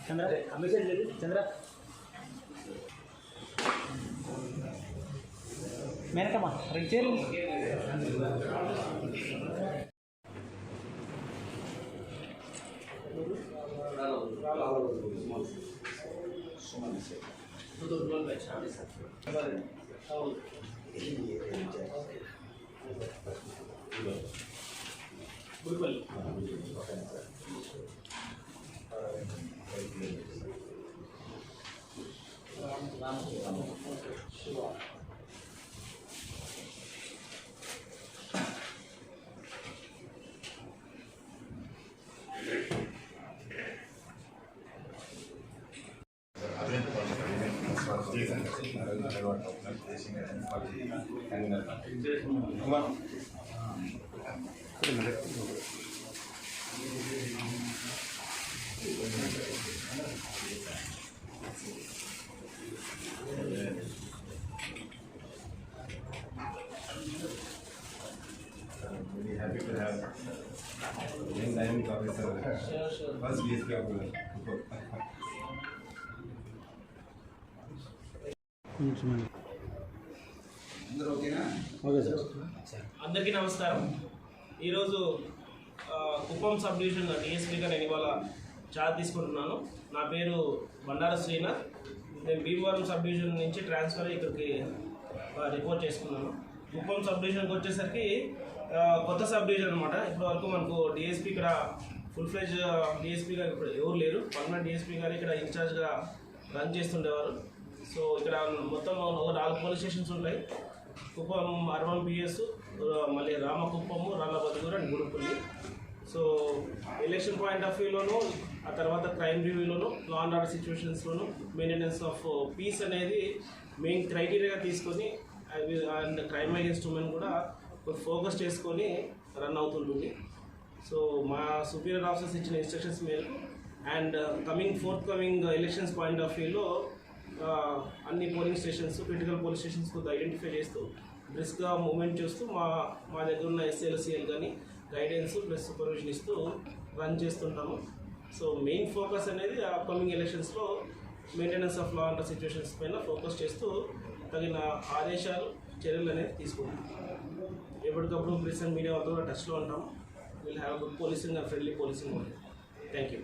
चंद्रा हमेशा चंद्रा मेनकम्मा రెండు చీరలు happy to have young dynamic officer. Sure. First DSP officer. అందరికీ నమస్కారం. ఈరోజు కుప్పం సబ్ డివిజన్ డిఎస్పీగా నేను ఇవాళ చార్జ్ తీసుకుంటున్నాను. నా పేరు బండార శ్రీనాథ్. నేను భీమవరం సబ్ డివిజన్ నుంచి ట్రాన్స్ఫర్ ఇక్కడికి రిపోర్ట్ చేసుకున్నాను. కుప్పం సబ్ డివిజన్కి వచ్చేసరికి కొత్త సబ్ డివిజన్ అనమాట. ఇప్పటి వరకు మనకు డిఎస్పీ ఇక్కడ ఫుల్ ఫ్లెజ్ డిఎస్పీ గారు ఇప్పుడు ఎవరు లేరు. పర్మనెంట్ డిఎస్పీ గారు ఇక్కడ ఇన్ఛార్జ్గా రన్ చేస్తుండేవారు. సో ఇక్కడ మొత్తం 4 పోలీస్ స్టేషన్స్ ఉంటాయి. కుప్పం అర్బన్ పిఎస్, మళ్ళీ Ramakuppam, Rallabadduguru and Gudupalli. So election point of వ్యూలోను, ఆ తర్వాత క్రైమ్ రివ్యూలోను, లా అండ్ ఆర్డర్ సిచ్యువేషన్స్లోను మెయింటెనెన్స్ ఆఫ్ పీస్ అనేది మెయిన్ క్రైటీరియాగా తీసుకొని అండ్ క్రైమ్ అగేన్స్ట్ ఉమెన్ కూడా ఫోకస్ చేసుకొని రన్ అవుతుంటుంది. సో మా సుపీరియర్ ఆఫీసర్స్ ఇచ్చిన ఇన్స్ట్రక్షన్స్ మేరకు and forthcoming elections point of వ్యూలో అన్ని polling stations, critical polling stations identify చేస్తూ బ్రిస్క్గా మూవ్మెంట్ చేస్తూ మా దగ్గర ఉన్న ఎస్ఎల్సిఎల్ కానీ గైడెన్స్ ప్లస్ సూపర్విజన్ ఇస్తూ రన్ చేస్తుంటాము. సో మెయిన్ ఫోకస్ అనేది అప్కమింగ్ ఎలక్షన్స్లో maintenance of law and situations పైన ఫోకస్ చేస్తూ తగిన ఆదేశాలు, చర్యలు అనేది తీసుకుంటాం. ఎప్పటికప్పుడు ప్రెస్ అండ్ మీడియా వాళ్ళతో కూడా టచ్లో ఉంటాం. Will have good policing and friendly policing. Thank you.